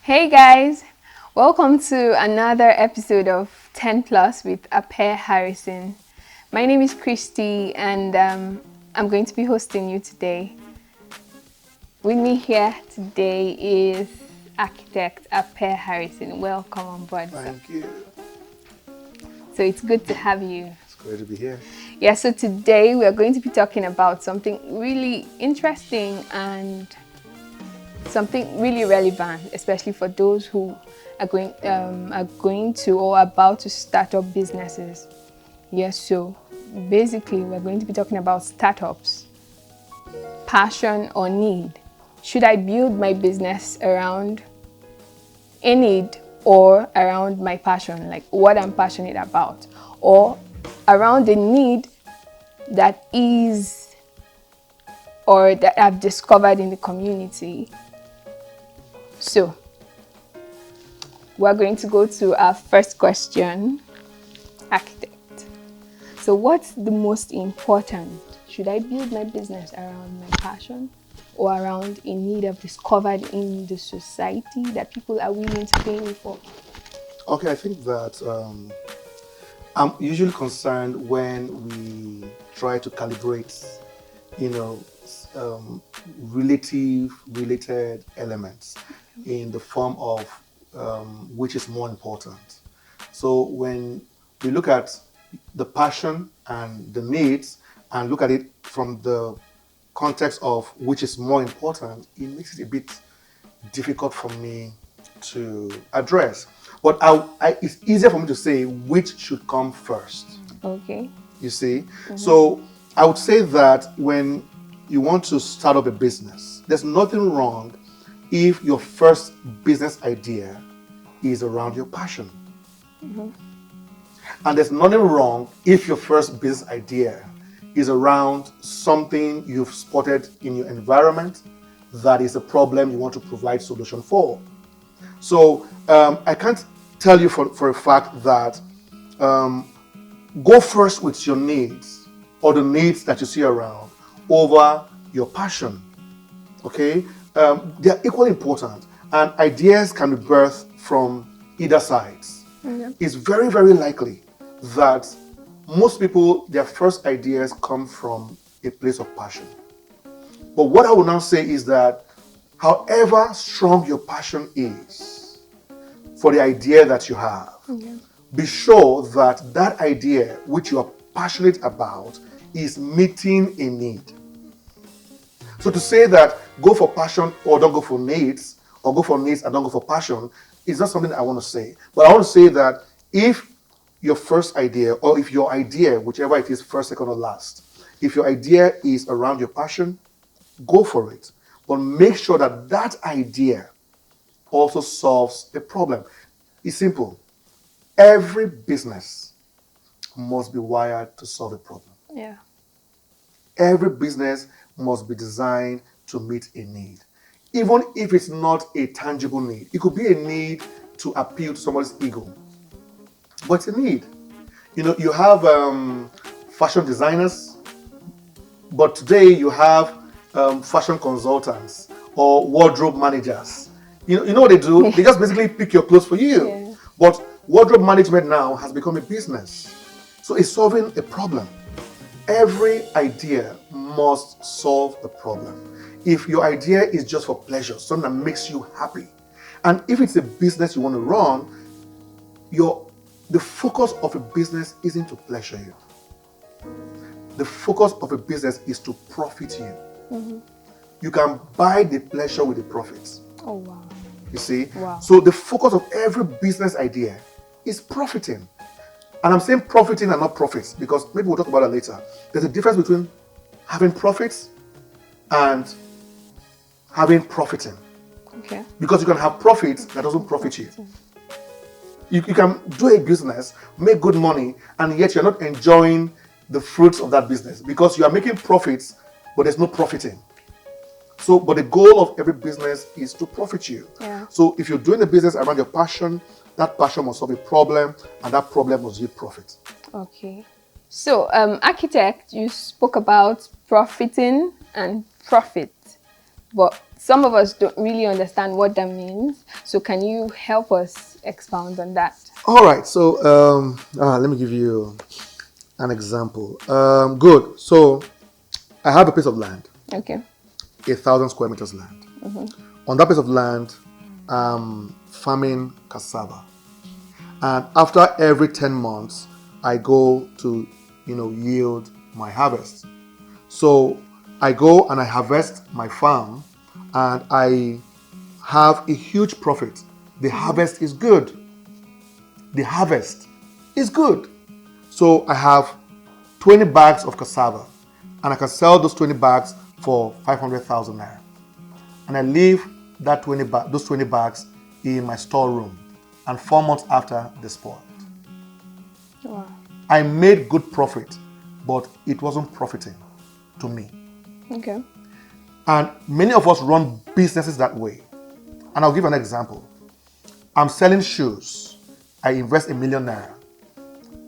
Hey guys, welcome to another episode of 10 Plus with Apeh Harrison. My name is Christy and I'm going to be hosting you today. With me here today is architect Apeh Harrison. Welcome on board. Thank you. So it's good to have you. It's great to be here. Yeah, so today we are going to be talking about something really interesting and something really relevant, especially for those who are going to or about to start up businesses. Yes, so basically we're going to be talking about startups, passion or need. Should I build my business around a need or around my passion, like what I'm passionate about, or around the need that is or that I've discovered in the community? So we're going to go to our first question, architect. So what's the most important? Should I build my business around my passion or around a need I've discovered in the society that people are willing to pay me for? Okay, I think that I'm usually concerned when we try to calibrate, related elements in the form of which is more important. So when we look at the passion and the needs and look at it from the context of which is more important, it makes it a bit difficult for me to address. But it's easier for me to say which should come first. Okay. You see? So I would say that when you want to start up a business, there's nothing wrong if your first business idea is around your passion. And there's nothing wrong if your first business idea is around something you've spotted in your environment that is a problem you want to provide solution for. So I can't tell you for a fact that go first with your needs or the needs that you see around over your passion. Okay, they are equally important, and ideas can be birthed from either sides. It's very, very likely that most people, their first ideas come from a place of passion. But what I will now say is that however strong your passion is for the idea that you have, be sure that that idea which you are passionate about is meeting a need. So to say that go for passion or don't go for needs, or go for needs and don't go for passion, is not something I want to say. But I want to say that if your first idea, or if your idea, whichever it is, first, second, or last, if your idea is around your passion, go for it. But make sure that that idea also solves a problem. It's simple. Every business must be wired to solve a problem. Yeah. Every business must be designed to meet a need. Even if it's not a tangible need. It could be a need to appeal to somebody's ego. But it's a need. You have fashion designers, but today you have fashion consultants or wardrobe managers. You know what they do? They just basically pick your clothes for you. Yeah. But wardrobe management now has become a business. So it's solving a problem. Every idea must solve the problem. If your idea is just for pleasure, something that makes you happy, and if it's a business you want to run, the focus of a business isn't to pleasure you. The focus of a business is to profit you. You can buy the pleasure with the profits. Oh, wow. You see? Wow. So the focus of every business idea is profiting. And I'm saying profiting and not profits because maybe we'll talk about that later. There's a difference between having profits and having profiting. Okay. Because you can have profits that doesn't profit you. You can do a business, make good money, and yet you're not enjoying the fruits of that business because you are making profits, but there's no profiting. But the goal of every business is to profit you. Yeah. So if you're doing a business around your passion That passion must solve a problem, and that problem must yield profit. Okay. So, architect, you spoke about profiting and profit, but some of us don't really understand what that means. So, can you help us expound on that? All right. So let me give you an example. Good. So I have a piece of land, Okay. 1,000 square meters land. On that piece of land, I'm farming cassava. And after every 10 months, I go to, yield my harvest. So I go and I harvest my farm and I have a huge profit. The harvest is good. The harvest is good. So I have 20 bags of cassava and I can sell those 20 bags for 500,000 naira. And I leave those 20 bags in my storeroom, and 4 months after, they spoiled. Wow. I made good profit, but it wasn't profiting to me. Okay. And many of us run businesses that way. And I'll give an example. I'm selling shoes. I invest ₦1 million.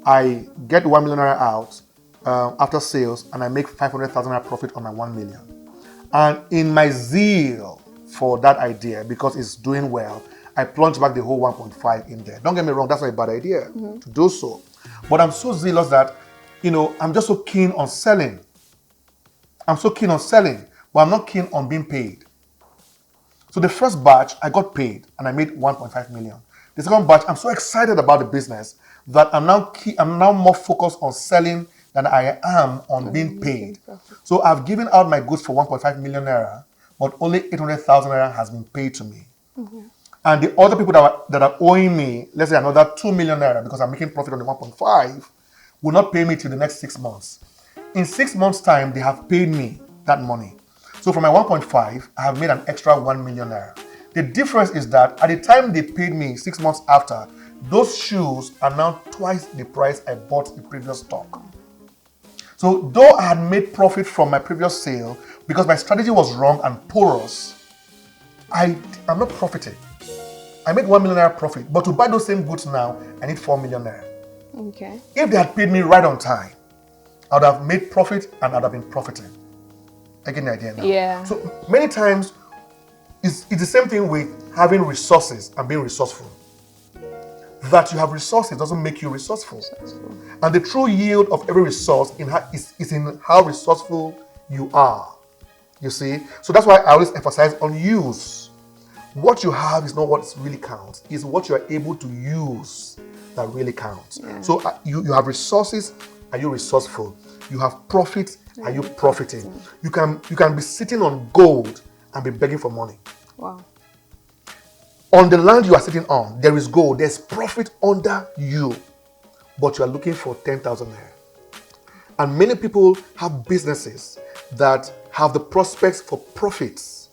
I get ₦1 million out after sales, and I make 500,000 naira profit on my 1 million. And in my zeal for that idea, because it's doing well, I plunge back the whole 1.5 in there. Don't get me wrong, that's not a bad idea to do so. But I'm so zealous that, I'm just so keen on selling. I'm so keen on selling, but I'm not keen on being paid. So the first batch, I got paid and I made 1.5 million. The second batch, I'm so excited about the business that I'm now more focused on selling than I am on being paid. So I've given out my goods for 1.5 million naira, but only 800,000 naira has been paid to me. And the other people that are owing me, let's say another 2 million naira, because I'm making profit on the 1.5, will not pay me till the next 6 months. In 6 months' time, they have paid me that money. So from my 1.5, I have made an extra 1 million naira. The difference is that at the time they paid me 6 months after, those shoes are now twice the price I bought the previous stock. So though I had made profit from my previous sale, because my strategy was wrong and porous, I'm not profiting. I made 1 million naira profit, but to buy those same goods now, I need 4 million naira. Okay. If they had paid me right on time, I would have made profit and I would have been profiting. I get the idea now. Yeah. So many times, it's the same thing with having resources and being resourceful. That you have resources doesn't make you resourceful. And the true yield of every resource is in how resourceful you are. You see? So that's why I always emphasize on use. What you have is not what really counts. It's what you are able to use that really counts. Yeah. So you have resources. Are you resourceful? You have profit. Are you profiting? You can be sitting on gold and be begging for money. Wow. On the land you are sitting on, there is gold. There's profit under you. But you are looking for 10,000 naira. And many people have businesses that have the prospects for profits,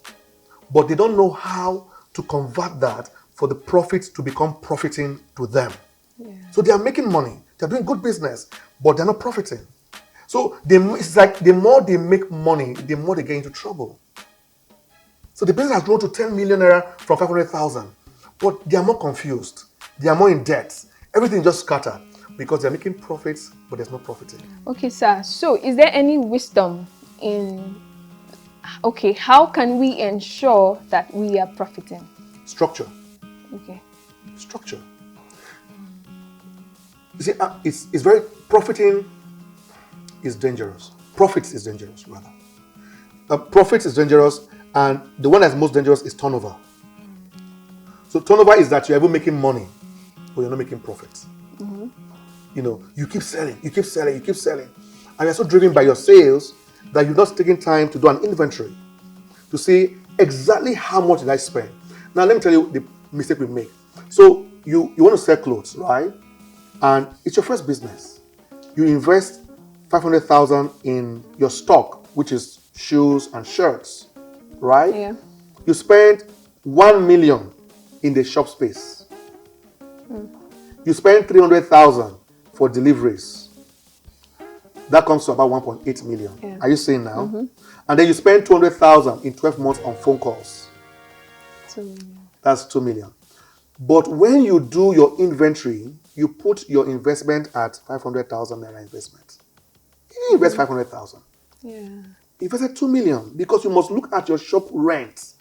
but they don't know how to convert that for the profits to become profiting to them. Yeah. So they are making money. They're doing good business, but they're not profiting. So it's like the more they make money, the more they get into trouble. So the business has grown to 10 million naira from 500,000, but they are more confused. They are more in debt. Everything just scattered because they're making profits, but there's no profiting. Okay, sir. So is there any wisdom in, how can we ensure that we are profiting? Structure. Okay. Structure. You see, it's very, profiting is dangerous. Profits is dangerous, rather. Profits is dangerous, and the one that's most dangerous is turnover. So turnover is that you're even making money, but you're not making profits. You keep selling, you keep selling, you keep selling. And you're so driven by your sales that you're not taking time to do an inventory to see exactly how much did I spend. Now, let me tell you the mistake we make. So you want to sell clothes, right? And it's your first business. You invest 500,000 in your stock, which is shoes and shirts, right? Yeah. You spend 1 million in the shop space. You spend 300,000 for deliveries. That comes to about 1.8 million. Yeah. Are you seeing now? And then you spend 200,000 in 12 months on phone calls. So That's 2 million. But when you do your inventory, you put your investment at 500,000 naira investment. You invest 500,000. Yeah. Invested 2 million because you must look at your shop rent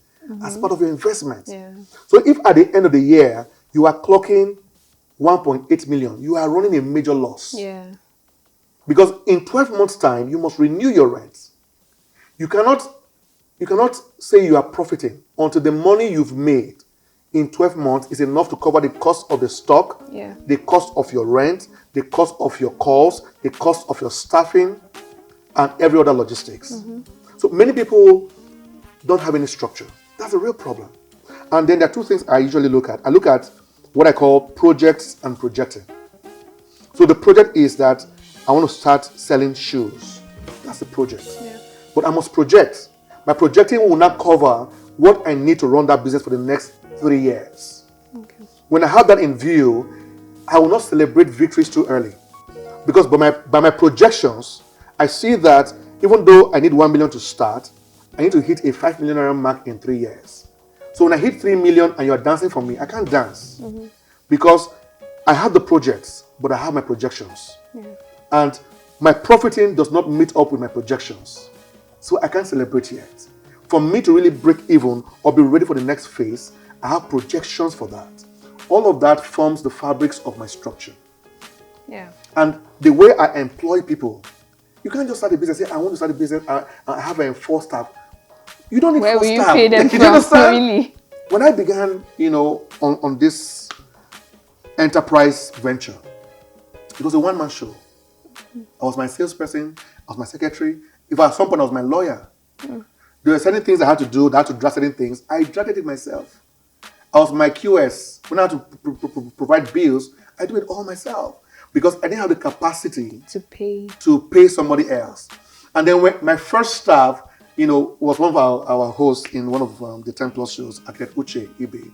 as part of your investment. Yeah. So if at the end of the year you are clocking 1.8 million, you are running a major loss. Yeah. Because in 12 months' time, you must renew your rent. You cannot say you are profiting until the money you've made in 12 months is enough to cover the cost of the stock, Yeah. the cost of your rent, the cost of your calls, the cost of your staffing, and every other logistics. So many people don't have any structure. That's a real problem. And then there are two things I usually look at. I look at what I call projects and projecting. So the project is that I want to start selling shoes. That's the project. Yeah. But I must project. My projecting will not cover what I need to run that business for the next 3 years. Okay. When I have that in view, I will not celebrate victories too early. Because by my projections, I see that even though I need 1 million to start, I need to hit a 5 million naira mark in 3 years. So when I hit 3 million and you're dancing for me, I can't dance. Because I have the projects, but I have my projections. Yeah. And my profiting does not meet up with my projections. So I can't celebrate yet. For me to really break even or be ready for the next phase, I have projections for that. All of that forms the fabrics of my structure. Yeah. And the way I employ people, you can't just start a business and say, I want to start a business, I have 4 staff. You don't need Where 4 will you staff. pay them You from? understand? Really? When I began, on this enterprise venture, it was a one-man show. I was my salesperson, I was my secretary. If at some point I was my lawyer. There were certain things I had to do, I had to draft certain things. I drafted it myself. I was my QS. When I had to provide bills, I do it all myself. Because I didn't have the capacity to pay somebody else. And then when my first staff, was one of our hosts in one of the TENPlusS shows, Architect Uche Ibe.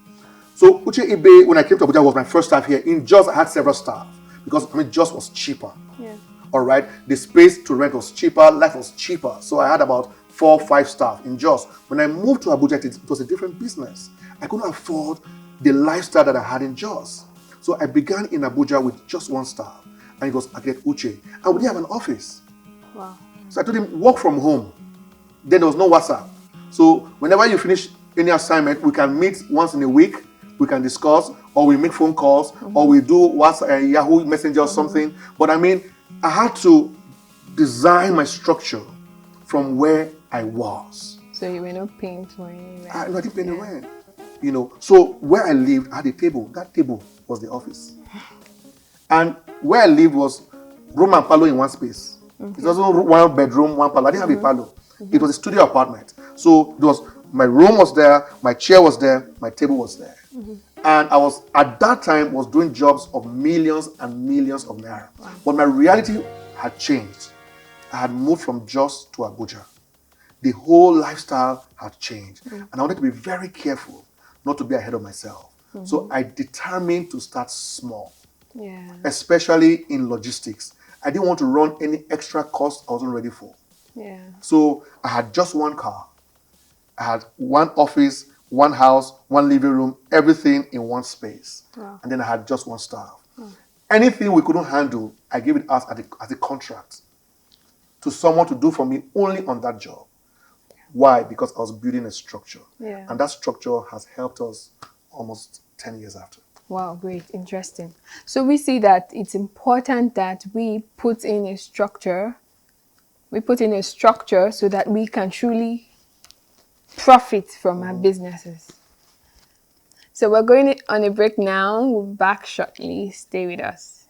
So Uche Ibe, when I came to Abuja, was my first staff here. In Jos, I had several staff because Jos was cheaper. Yeah. All right, the space to rent was cheaper, life was cheaper. So I had about 4 or 5 staff in Jos. When I moved to Abuja, it was a different business. I couldn't afford the lifestyle that I had in Jos. So I began in Abuja with just 1 staff, and it was Architect Uche. And we didn't have an office. Wow. So I told him, work from home. Then there was no WhatsApp. So whenever you finish any assignment, we can meet once in a week, we can discuss, or we make phone calls, or we do WhatsApp, Yahoo Messenger or something. But I had to design my structure from where I was. So you were not paying for any rent? I didn't pay any rent. So where I lived, I had a table. That table was the office. And where I lived was room and parlor in one space. It wasn't 1 bedroom, 1 parlor. I didn't have a parlor. It was a studio apartment. So my room was there, my chair was there, my table was there. And I was, at that time, was doing jobs of millions and millions of naira. Wow. But my reality had changed. I had moved from Jos to Abuja. The whole lifestyle had changed. And I wanted to be very careful not to be ahead of myself. So I determined to start small, especially in logistics. I didn't want to run any extra cost I wasn't ready for. Yeah. So I had just 1 car. I had 1 office, 1 house, 1 living room, everything in 1 space. Wow. And then I had just 1 staff. Anything we couldn't handle, I gave it as a contract to someone to do for me only on that job. Why? Because I was building a structure. Yeah. And that structure has helped us almost 10 years after. Wow, great, interesting. So we see that it's important that we put in a structure. We put in a structure so that we can truly profit from our businesses. So we're going on a break now. We'll be back shortly. Stay with us.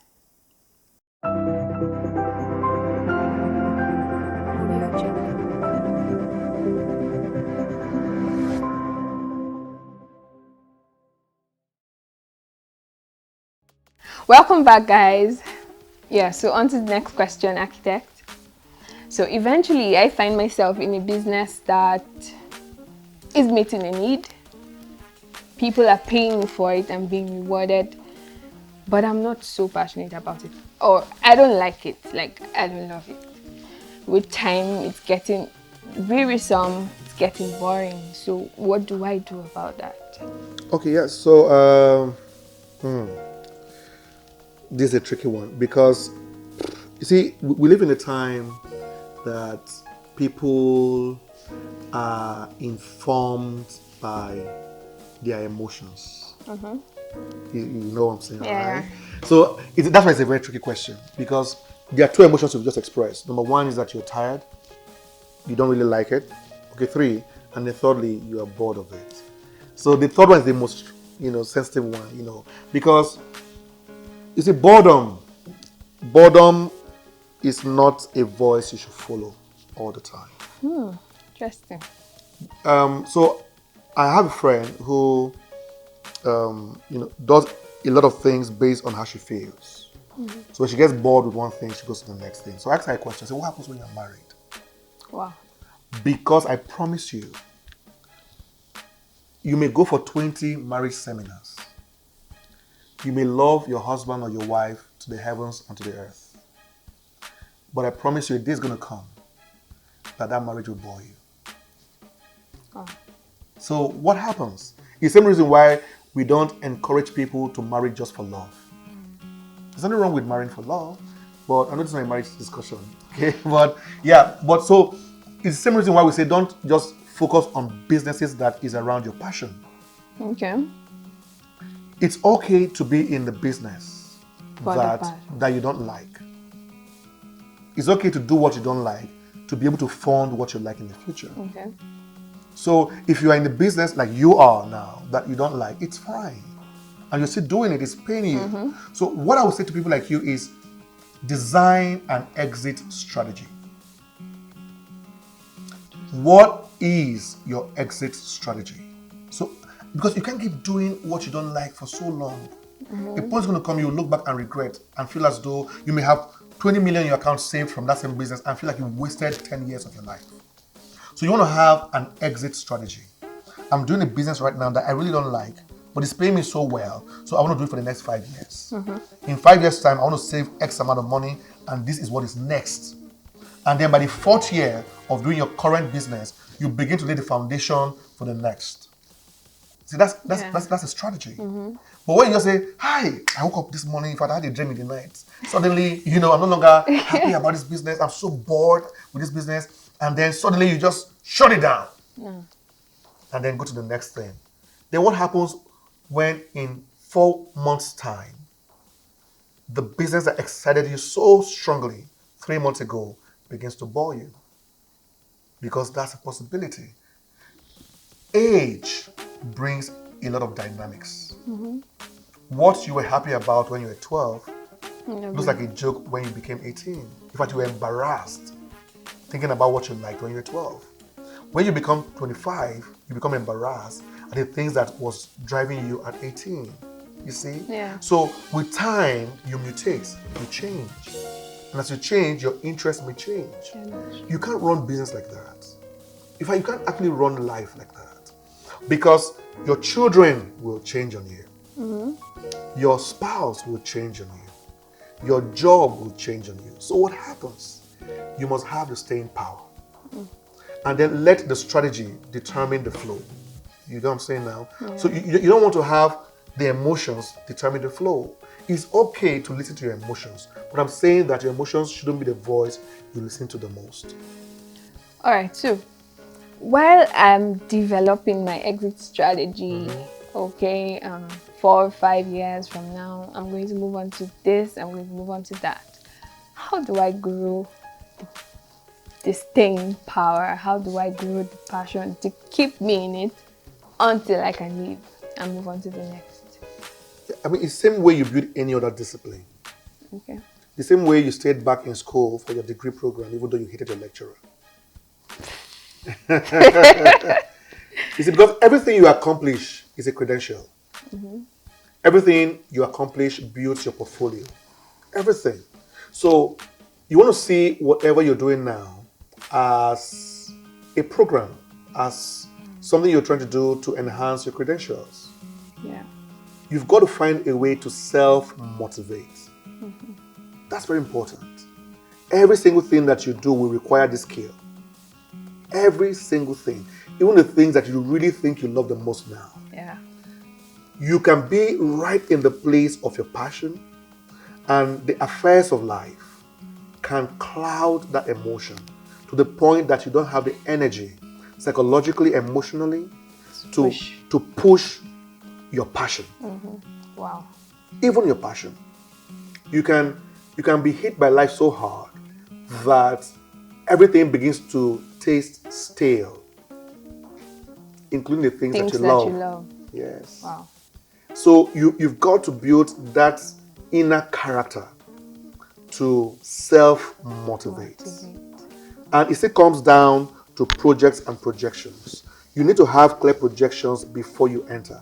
Welcome back, guys. Yeah, so on to the next question, Architect. So eventually I find myself in a business that is meeting a need. People are paying for it and being rewarded, but I'm not so passionate about it. Or I don't like it, I don't love it. With time, it's getting wearisome, it's getting boring. So what do I do about that? Okay, yeah. So This is a tricky one because, you see, we live in a time that people are informed by their emotions. You know what I'm saying, Yeah. right? So that's why it's a very tricky question, because there are two emotions you've just expressed. Number one is that you're tired, you don't really like it. Okay, three, and then thirdly, you are bored of it. So the third one is the most, sensitive one, because you see, boredom is not a voice you should follow all the time. Interesting. So I have a friend who, does a lot of things based on how she feels. So when she gets bored with one thing, she goes to the next thing. So I asked her a question. I said, what happens when you're married? Wow. Because I promise you, you may go for 20 marriage seminars. You may love your husband or your wife to the heavens and to the earth. But I promise you, a day is going to come that marriage will bore you. Oh. So what happens? It's the same reason why we don't encourage people to marry just for love. There's nothing wrong with marrying for love, but I know this is not a marriage discussion. Okay, but so it's the same reason why we say don't just focus on businesses that is around your passion. Okay. It's okay to be in the business that you don't like. It's okay to do what you don't like to be able to fund what you like in the future. Okay. So if you are in the business like you are now that you don't like, it's fine. And you're still doing it, it's paying you. So what I would say to people like you is design an exit strategy. What is your exit strategy? So, because you can't keep doing what you don't like for so long. A point's going to come, you look back and regret and feel as though you may have 20 million in your account saved from that same business and feel like you wasted 10 years of your life. So you want to have an exit strategy. I'm doing a business right now that I really don't like, but it's paying me so well, so I want to do it for the next 5 years. In 5 years' time, I want to save X amount of money, and this is what is next. And then by the 4th year of doing your current business, you begin to lay the foundation for the next. See, that's a strategy. But when you just say, hi, I woke up this morning, in fact, I had a dream in the night. Suddenly, I'm no longer happy about this business. I'm so bored with this business. And then suddenly you just shut it down. And then go to the next thing. Then what happens when in 4 months' time, the business that excited you so strongly 3 months ago begins to bore you? Because that's a possibility. Age brings a lot of dynamics. What you were happy about when you were 12 looks like a joke when you became 18. In fact, you were embarrassed thinking about what you liked when you were 12. When you become 25, you become embarrassed at the things that was driving you at 18. You see? Yeah. So with time, you mutate, you change. And as you change, your interests may change. You can't run business like that. In fact, you can't actually run life like that. Because your children will change on you. Your spouse will change on you. Your job will change on you. So what happens? You must have the staying power. And then let the strategy determine the flow. You know what I'm saying now? Yeah. So you don't want to have the emotions determine the flow. It's okay to listen to your emotions, but I'm saying that your emotions shouldn't be the voice you listen to the most. All right, so while I'm developing my exit strategy, 4 or 5 years from now, I'm going to move on to this, I'm going to move on to that. How do I grow the staying power? How do I grow the passion to keep me in it until I can leave and move on to the next? I mean, it's the same way you build any other discipline. Okay. The same way you stayed back in school for your degree program, even though you hated your lecturer. You see, because everything you accomplish is a credential. Everything you accomplish builds your portfolio. Everything. So you want to see whatever you're doing now as a program, as something you're trying to do to enhance your credentials. Yeah. You've got to find a way to self-motivate. That's very important. Every single thing that you do will require this skill. Every single thing. Even the things that you really think you love the most now. Yeah. You can be right in the place of your passion, and the affairs of life can cloud that emotion to the point that you don't have the energy, psychologically, emotionally, to push your passion. Wow. Even your passion. You can be hit by life so hard that everything begins to taste stale, including the things that you love. Yes. Wow. So you've got to build that inner character to self-motivate. And it still comes down to projects and projections. You need to have clear projections before you enter.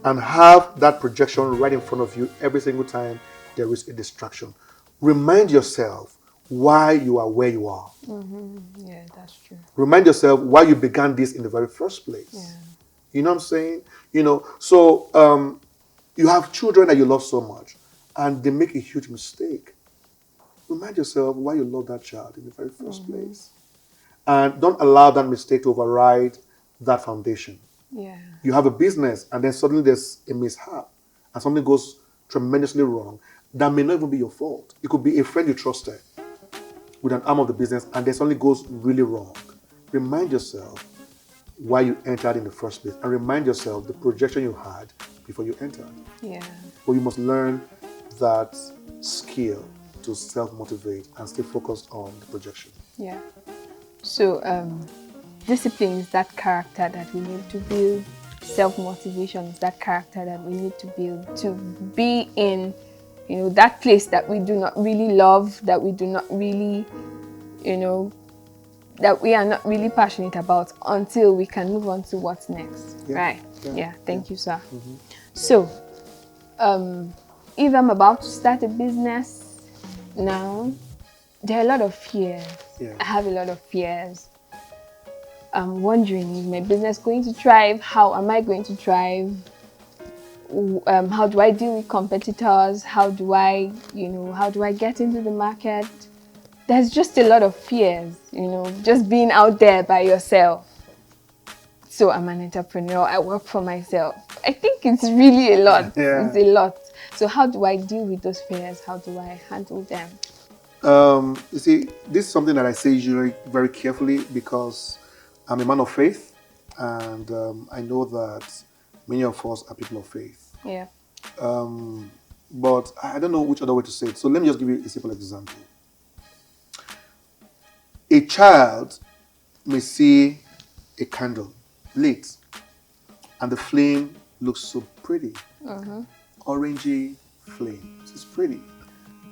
And have that projection right in front of you every single time there is a distraction. Remind yourself why you are where you are. Yeah, that's true. Remind yourself why you began this in the very first place. Yeah. You know what I'm saying? So you have children that you love so much and they make a huge mistake. Remind yourself why you love that child in the very first place. And don't allow that mistake to override that foundation. Yeah. You have a business and then suddenly there's a mishap and something goes tremendously wrong. That may not even be your fault. It could be a friend you trusted with an arm of the business and then suddenly goes really wrong. Remind yourself why you entered in the first place and remind yourself the projection you had before you entered. Yeah. But you must learn that skill to self-motivate and stay focused on the projection. Yeah. So discipline is that character that we need to build. Self-motivation is that character that we need to build to be in, that place that we do not really love, that we do not really, that we are not really passionate about until we can move on to what's next. Yeah. Right? Yeah. Thank you, sir. So, if I'm about to start a business now, there are a lot of fears. Yeah. I have a lot of fears. I'm wondering, is my business going to thrive? How am I going to thrive? How do I deal with competitors? How do I get into the market? There's just a lot of fears, just being out there by yourself. So I'm an entrepreneur. I work for myself. I think it's really a lot. Yeah. It's a lot. So how do I deal with those fears? How do I handle them? You see, this is something that I say usually very carefully because I'm a man of faith, and I know that many of us are people of faith. Yeah. But I don't know which other way to say it. So let me just give you a simple example. A child may see a candle lit, and the flame looks so pretty. Orangey flame. It's pretty.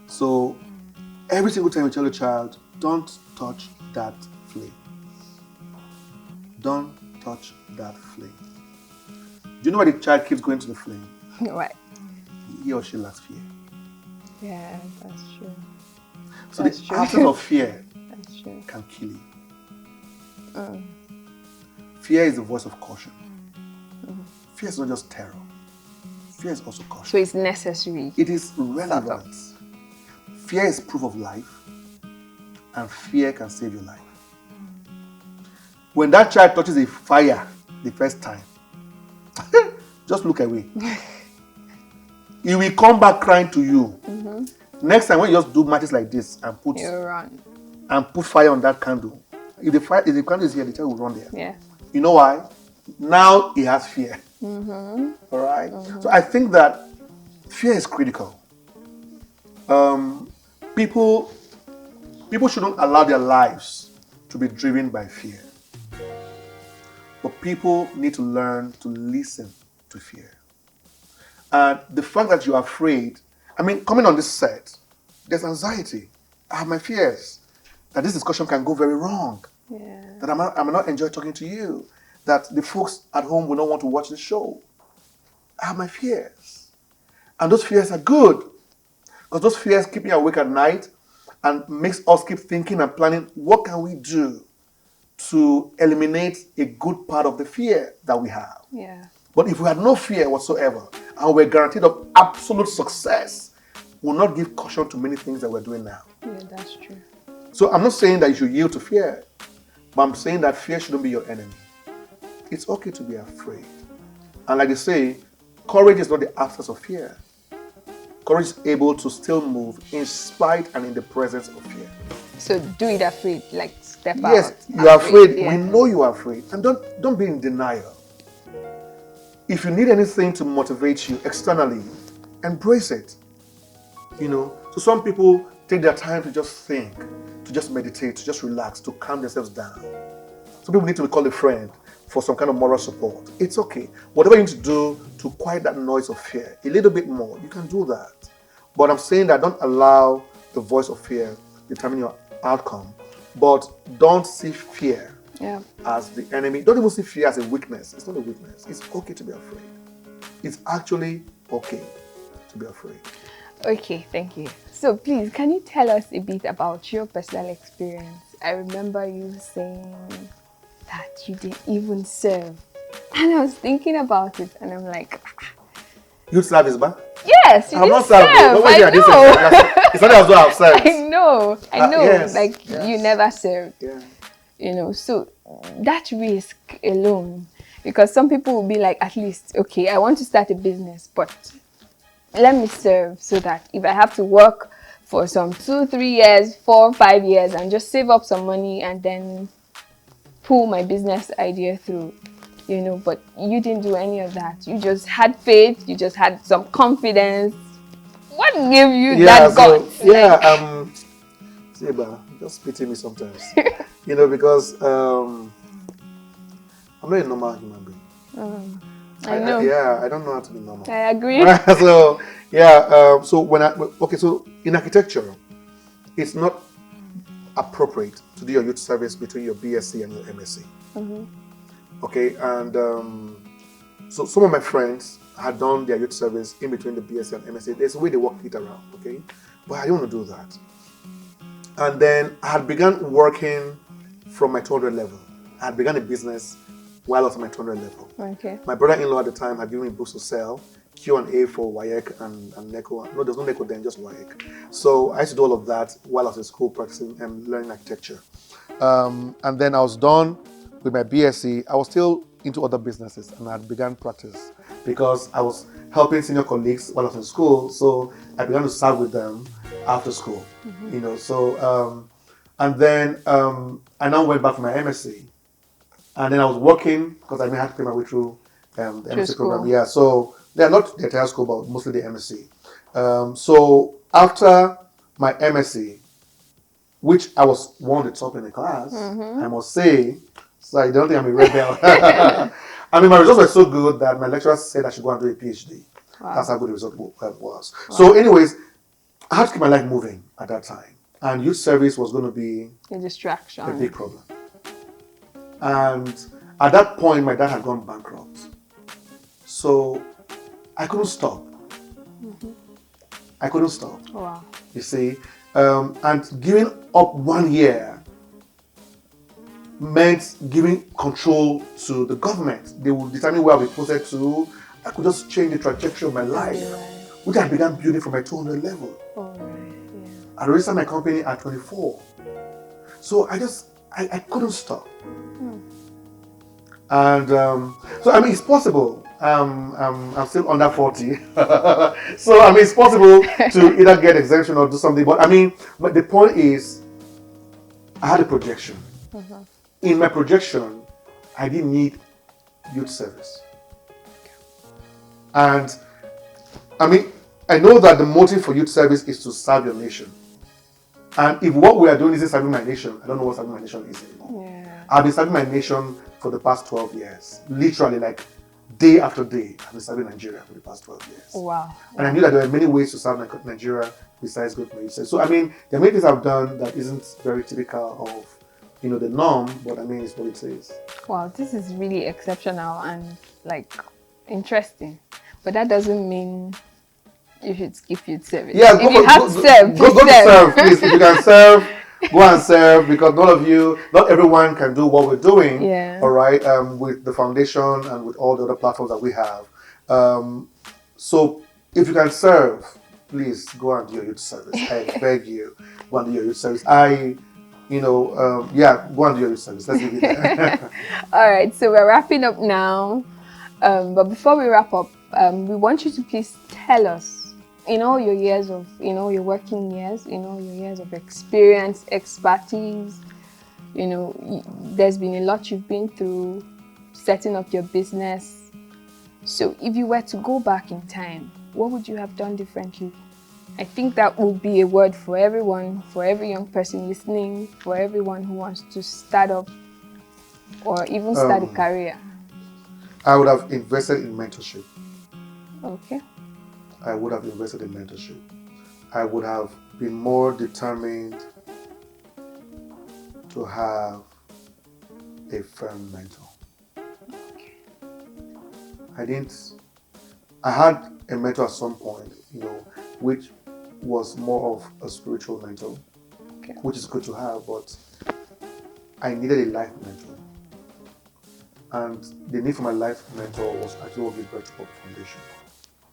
So every single time you tell a child, don't touch that flame. Don't touch that flame. Do you know why the child keeps going to the flame? Right. He or she lacks fear. Yeah, that's true. So the absence of fear can kill you. Fear is the voice of caution. Fear is not just terror. Fear is also caution. So it's necessary. It is relevant. Fear is proof of life, and fear can save your life. When that child touches a fire the first time, just look away. He will come back crying to you. Next time when you just do matches like this and put fire on that candle, if the candle is here, the child will run there. Yeah. You know why? Now he has fear. All right. So I think that fear is critical. People shouldn't allow their lives to be driven by fear. But people need to learn to listen to fear. And the fact that you're afraid, coming on this set, there's anxiety. I have my fears that this discussion can go very wrong. Yeah. That I may not enjoy talking to you. That the folks at home will not want to watch the show. I have my fears. And those fears are good. Because those fears keep me awake at night and makes us keep thinking and planning, what can we do to eliminate a good part of the fear that we have? Yeah. But if we had no fear whatsoever and we're guaranteed of absolute success, we'll not give caution to many things that we're doing now. Yeah, that's true. So I'm not saying that you should yield to fear, but I'm saying that fear shouldn't be your enemy. It's okay to be afraid. And like they say, courage is not the absence of fear. Courage is able to still move in spite and in the presence of fear. So do it afraid, like step out. Yes, you are afraid. Yeah. We know you are afraid. And don't be in denial. If you need anything to motivate you externally, embrace it. So some people take their time to just think, to just meditate, to just relax, to calm themselves down. Some people need to call a friend for some kind of moral support. It's okay. Whatever you need to do to quiet that noise of fear, a little bit more, you can do that. But I'm saying that don't allow the voice of fear determine your outcome. But don't see fear as the enemy. Don't even see fear as a weakness. It's not a weakness. It's okay to be afraid. It's actually okay to be afraid. Okay, thank you. So please, can you tell us a bit about your personal experience? I remember you saying that you didn't even serve. And I was thinking about it and I'm like, Youth service, ba? yes, you I'm didn't not serve. I know. It's not as well I've served. I know. Yes. You never served. Yeah. So that risk alone, because some people will be like, at least, okay, I want to start a business, but let me serve so that if I have to work for some 2, 3 years, 4, 5 years and just save up some money and then pull my business idea through, but you didn't do any of that. You just had faith, you just had some confidence. What gave you that guts? Just pity me sometimes. Because I'm not a normal human being. I know. I don't know how to be normal. I agree. So in architecture, it's not appropriate to do your youth service between your BSc and your MSc. Okay, and so some of my friends had done their youth service in between the BSc and MSc. There's a way they work it around, okay? But I didn't want to do that. And then I had begun working from my 200 level. I had begun a business while I was at my 200 level. Okay. My brother-in-law at the time had given me books to sell, Q&A for WAEC and NECO. No, there's no NECO then, just WAEC. So I used to do all of that while I was in school practicing and learning architecture. And then I was done with my BSc. I was still into other businesses and I had begun practice because I was helping senior colleagues while I was in school. So I began to serve with them after school, and then I now went back for my MSc. And then I was working because I had to pay my way through the MSc program. Yeah, so not the entire school, but mostly the MSc. So after my MSc, which I was one of the top in the class, I must say, so I don't think I'm a rebel. I mean, my results were so good that my lecturer said I should go and do a PhD. Wow. That's how good the result was. Wow. So anyways, I had to keep my life moving at that time. And youth service was going to be a distraction, a big problem. And at that point, my dad had gone bankrupt. So I couldn't stop. I couldn't stop. Wow. You see? And giving up 1 year meant giving control to the government. They would determine where I'll be posted to. I could just change the trajectory of my life, which I began building from my 200 level. I registered my company at 24. So I couldn't stop. And so I mean, it's possible. I'm still under 40. So I mean, it's possible to either get exemption or do something. But the point is, I had a projection. In my projection, I didn't need youth service. And I mean, I know that the motive for youth service is to serve your nation. And if what we are doing isn't serving my nation, I don't know what serving my nation is anymore. Yeah. I've been serving my nation for the past 12 years. Literally, like day after day, I've been serving Nigeria for the past 12 years. Wow. And I knew that there were many ways to serve Nigeria besides going for youth service. So I mean, there are many things I've done that isn't very typical of, the norm, but I mean, it's what it is. Wow, this is really exceptional and interesting. But that doesn't mean you should skip youth service. Yeah, if you have to serve, go to serve, please. If you can serve, go and serve, because not everyone can do what we're doing. Yeah. All right. With the foundation and with all the other platforms that we have. So if you can serve, please go and do your youth service. I beg you, go and do your youth service. Go and do your youth service. Let's leave it there. All right. So we're wrapping up now. But before we wrap up, we want you to please tell us, in all your years of, your working years, your years of experience, expertise, there's been a lot you've been through, setting up your business. So if you were to go back in time, what would you have done differently? I think that would be a word for everyone, for every young person listening, for everyone who wants to start up or even start a career. I would have invested in mentorship. Okay. I would have invested in mentorship. I would have been more determined to have a firm mentor. Okay. I had a mentor at some point, which was more of a spiritual mentor, Okay. which is good to have, but I needed a life mentor. And the need for my life mentor was actually what gave birth to Apeh Foundation.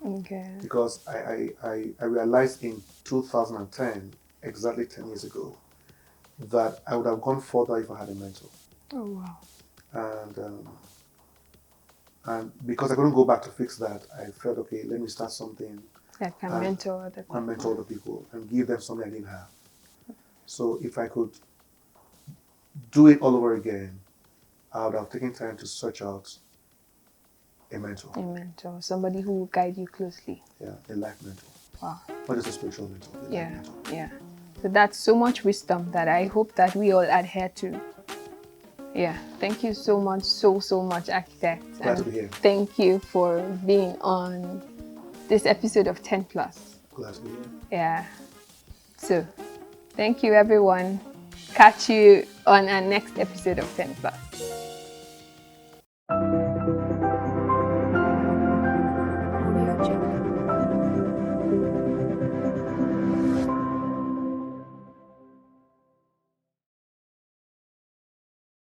Okay. Because I realized in 2010, exactly 10 years ago, that I would have gone further if I had a mentor. Oh, wow. And because I couldn't go back to fix that, I felt, okay, let me start something. That can mentor other people. And mentor other people and give them something I didn't have. So if I could do it all over again, I would have taken time to search out a mentor. A mentor, somebody who will guide you closely. Yeah, a life mentor. Wow. Not just a spiritual mentor, a life mentor. Yeah. So that's so much wisdom that I hope that we all adhere to. Yeah, thank you so much, so much, Architect. Glad to be here. Thank you for being on this episode of 10 Plus. Glad to be here. Yeah. So, thank you everyone. Catch you on our next episode of 10 Plus.